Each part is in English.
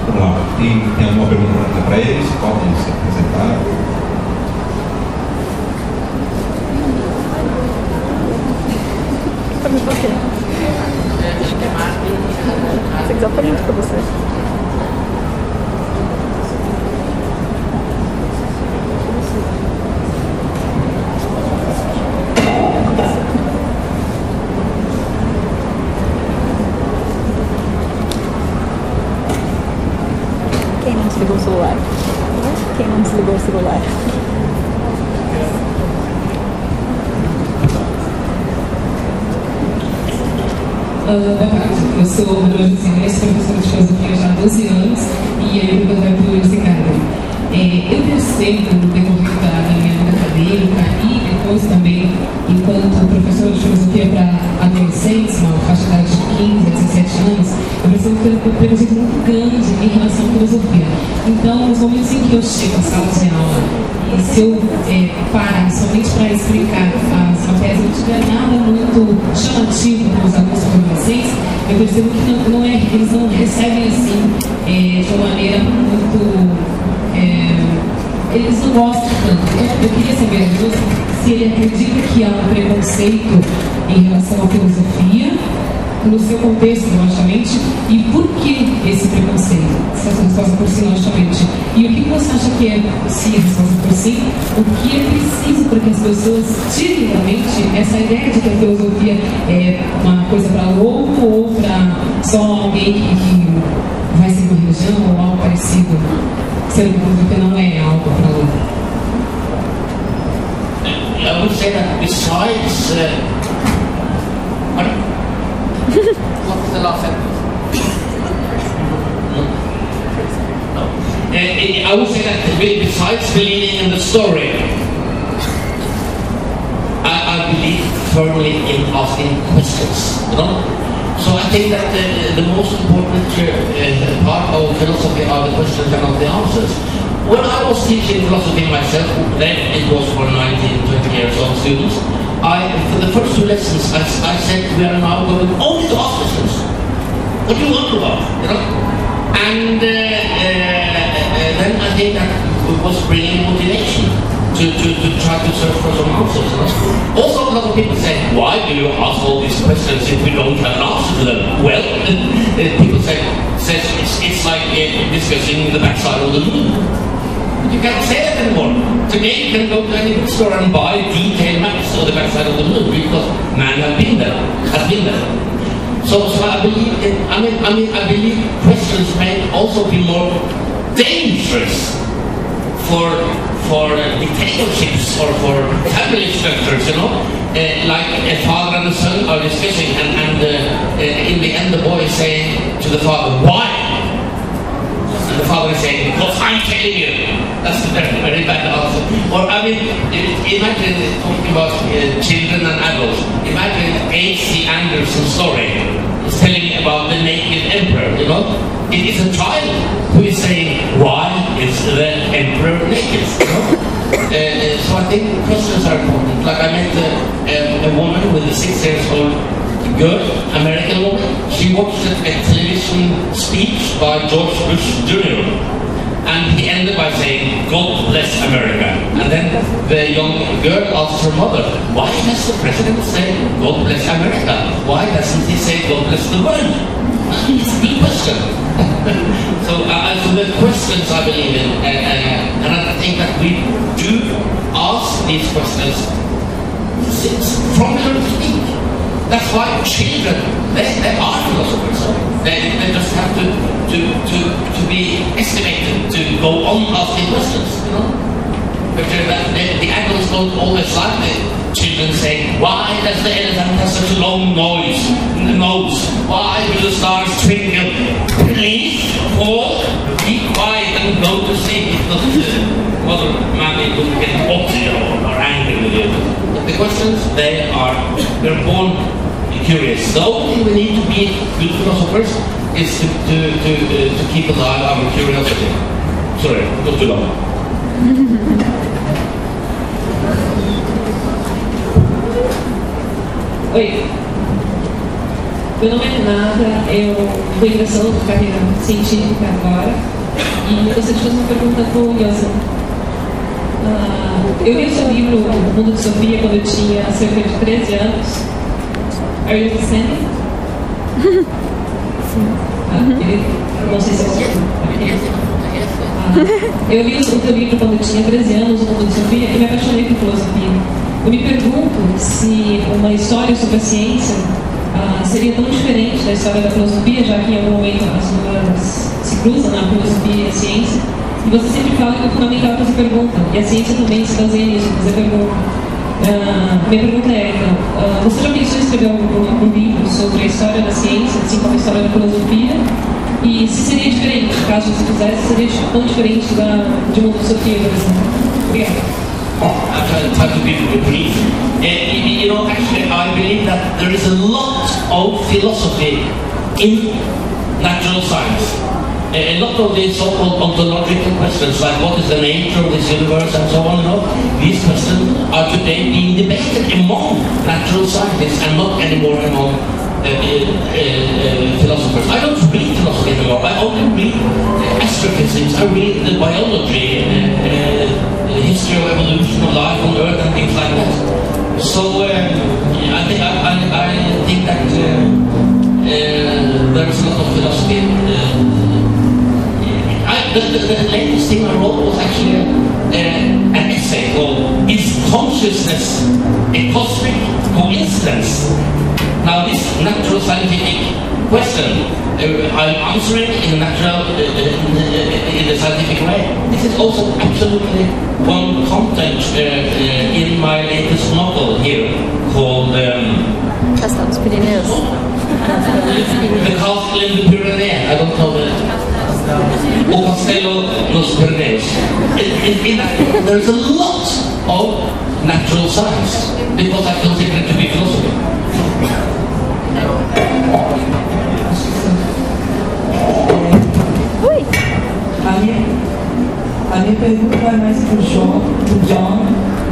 Vamos lá, tem alguma pergunta para eles? Podem se apresentar. Para mim, por quê? Acho que é mais. Se quiser, eu pergunto para você. Quem não desligou o celular? Quem não desligou o celular? Boa tarde, eu sou a Jostein, professora de filosofia já há 12 anos e eu projeto esse Gaarder. Eu percebo no decorrer da minha vida acadêmica e depois também enquanto professora de filosofia para adolescentes, uma faixa de idade de 15 a 17 anos, eu percebo que tem um preconceito muito grande em relação à filosofia. Então, nos momentos em que eu chego à sala de aula e se eu parar somente para explicar as matérias, não tiver nada muito chamativo para os alunos adolescentes, eu percebo que eles não recebem assim de uma maneira muito... eles não gostam tanto. Eu queria saber se ele acredita que há um preconceito em relação à filosofia, no seu contexto, logicamente, e por que esse preconceito? Se essa resposta por sim, logicamente. E o que você acha que é, se a resposta por sim, o que é preciso para que as pessoas tirem da mente essa ideia de que a filosofia é uma coisa para louco ou para só alguém que vai ser uma religião ou algo parecido? Sendo que a filosofia não é algo para louco. I would say that besides what was the last sentence? No. I would say that besides believing in the story, I believe firmly in asking questions, you know? So I think that the most important part of philosophy are the questions and not the answers. When I was teaching philosophy myself, then it was for 19, 20 years old students, for the first 2 lessons, I said we are now going only to ask questions. What do you wonder about? You know? And then I think that it was bringing motivation to try to search for some answers. You know? Also, a lot of people say, why do you ask all these questions if we don't have an answer to them? Well, people say it's like discussing the backside of the moon. But you can't say that anymore. Today you can go to any bookstore and buy detailed maps of the backside of the moon because man has been there. So I believe I believe questions may also be more dangerous for dictatorships or for family structures, you know, like a father and a son are discussing, and in the end the boy is saying to the father, why? And the father is saying, because I'm telling you. That's a very, very bad answer. Or I mean, imagine talking about children and adults. Imagine A.C. Anderson's story. He's telling me about the naked emperor, you know. It is a child who is saying, why is the emperor naked? You know? So I think questions are important. Like I met a woman with a 6-year-old girl, American woman. She watched a television speech by George Bush Jr. And he ended by saying, God bless America. And then the young girl asked her mother, why does the president say, God bless America? Why doesn't he say, God bless the world? It's a good question. So the questions I believe in, and I think that we do ask these questions from the early speak. That's why children, they are philosophers. They just have to be estimated to go on asking questions, you know. But the adults don't always like the children saying, why does the elephant have such a long nose? Why do the stars twinkle? Please, Paul, be quiet and go to sleep. If not, mother Mammy will get bossy or angry with you. But the questions, they're born curious. The only thing we need to be good philosophers is to keep alive our curiosity. Sorry, not too long. Oi. Meu nome é Renata, eu estou ingressando na carreira científica agora e eu gostaria de fazer uma pergunta para o Jostein. Eu li o seu livro, Mundo de Sofia, quando eu tinha cerca de 13 anos. Are you understanding? Não sei se eu li o seu livro quando eu tinha 13 anos, O Mundo de Sofia, e me apaixonei por filosofia. Eu me pergunto se uma história sobre a ciência seria tão diferente da história da filosofia, já que em algum momento as duas se cruzam na filosofia e a ciência. E você sempre fala que é fundamental fazer pergunta, e a ciência também se baseia nisso, fazer pergunta. Minha pergunta é, então, você já pensou em escrever um livro sobre a história da ciência, assim como a história da filosofia? E se seria diferente, caso você fizesse, seria tão diferente de Mundo de Sofia, por exemplo? Obrigada. I'll try to be brief. You know, actually, I believe that there is a lot of philosophy in natural science. A lot of these so-called ontological questions, like what is the nature of this universe and so on, these questions are today being debated among natural scientists and not anymore among philosophers. I don't read philosophy anymore. I only read astrophysics. I read the biology, the history of evolution of life on Earth and things like that. So I think that there is a lot of philosophy. The latest thing I wrote was actually an essay called "Is Consciousness a Cosmic Coincidence?" Now, this natural scientific question, I'm answering in a scientific way. This is also absolutely one content in my latest novel here called Castelo dos Pirineus. The Castle in the Pyrenees. I don't know the O Castelo dos Pirineus. There's a lot of natural science because I consider it to be philosophy. Oi. A minha pergunta vai mais pro John,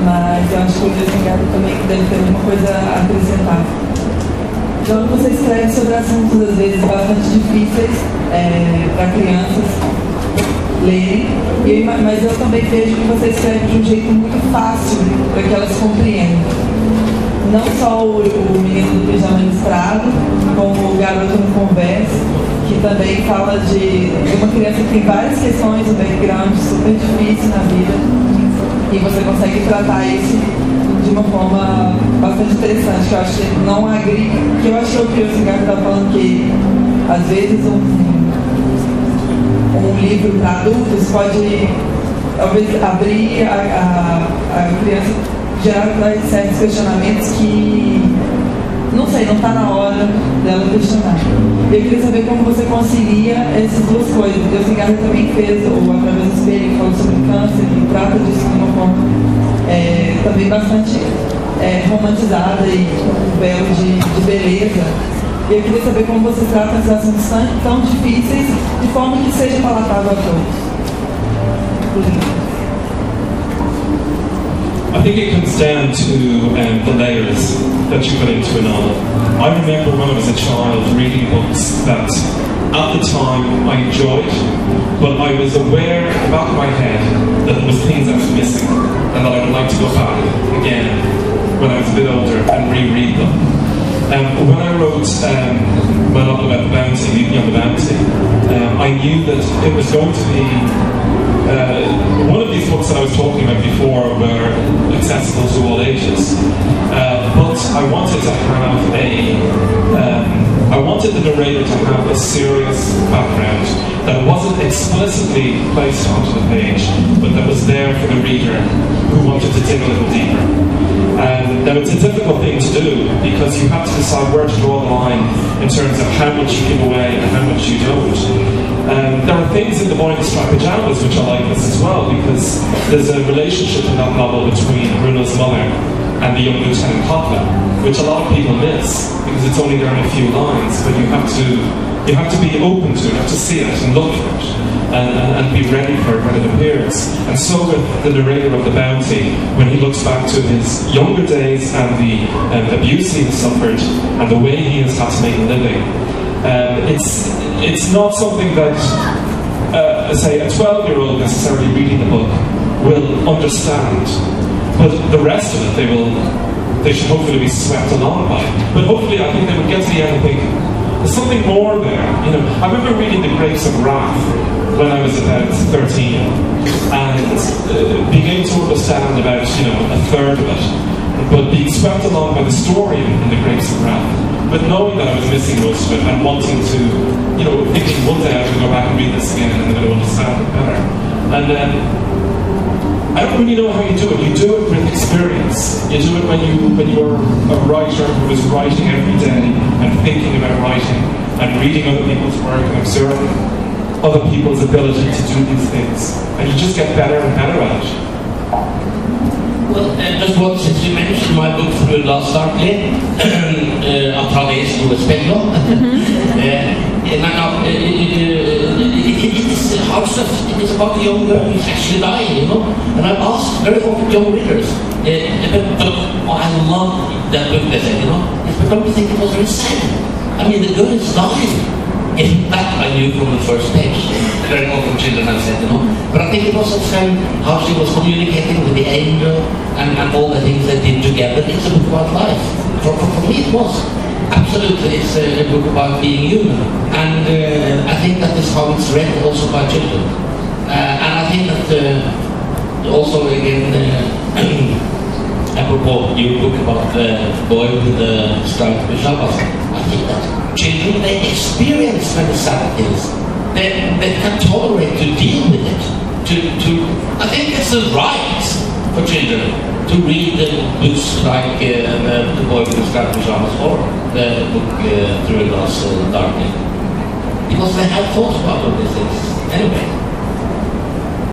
mas eu acho que o Gaarder também deve ter alguma coisa a acrescentar. John, você escreve sobre assuntos às vezes bastante difíceis para crianças lerem, mas eu também vejo que você escreve de um jeito muito fácil para que elas compreendam. Não só o Menino do Pijama Listrado, como o Garoto no Conversa, que também fala de uma criança que tem várias questões, um background super difícil na vida, e você consegue tratar isso de uma forma bastante interessante, que eu acho que não agride, que eu acho que o Gaarder está falando que às vezes um livro para adultos pode talvez abrir a criança, gerar certos questionamentos que não sei, não está na hora dela questionar. Eu queria saber como você concilia essas duas coisas. O Gaarder também fez, ou através do espelho, que falou sobre câncer, que trata disso de uma forma também bastante romantizada e com um véu de beleza. E eu queria saber como você trata esses assuntos tão difíceis de forma que seja palatável a todos. I think it comes down to the layers that you put into a novel. I remember when I was a child reading books that at the time I enjoyed, but I was aware in the back of my head that there was things I was missing and that I would like to go back again when I was a bit older and reread them. When I wrote my novel about the bounty, Leaping on the Bounty, I knew that it was going to be one of these books that I was talking about before were accessible to all ages, but I wanted to have I wanted the narrator to have a serious background that wasn't explicitly placed onto the page, but that was there for the reader who wanted to dig a little deeper. Now it's a difficult thing to do because you have to decide where to draw the line in terms of how much you give away and how much you don't. There are things in the Boyne Pyjamas which I like this as well, because there's a relationship in that novel between Bruno's mother and the young Lieutenant Poplar, which a lot of people miss because it's only there in a few lines, but you have to be open to it, you have to see it and look for it. and be ready for it when it appears. And so with the narrator of The Bounty, when he looks back to his younger days and the abuse he has suffered and the way he has had to make a living, it's not something that, say, a 12-year-old necessarily reading the book will understand, but the rest of it they should hopefully be swept along by. But hopefully, I think they would get to the end and think, there's something more there. You know, I remember reading The Grapes of Wrath when I was about 13, and beginning to understand about, you know, a third of it, but being swept along by the story in The Grapes of Wrath, but knowing that I was missing most of it and wanting to, you know, thinking one day I would go back and read this again and then I would understand it better. And I don't really know how you do it. You do it with experience. You do it when you're a writer who is writing every day and thinking about writing and reading other people's work and observing other people's ability to do these things. And you just get better and better at it. Well, just what, since you mentioned my book through last startly, autores sullo specchio. It is about a young girl who's actually dying, you know. And I've asked very often young readers, I love that book, they say, you know. But don't you think it was very sad? I mean, the girl is dying. In fact, I knew from the first page. Very often children have said, you know. But I think it was also how she was communicating with the angel and all the things they did together. It's a book about life. For me it was. Absolutely, it's a book about being human. And I think that is how it's read also by children. And I think that also again, apropos your book about the boy with the striped pyjamas, I think that children, they experience many sad things. They can tolerate to deal with it. I think it's a right for children to read the books like The Boy with the Striped Pyjamas or the book Through a Glass Darkly. Because they have thought about all this.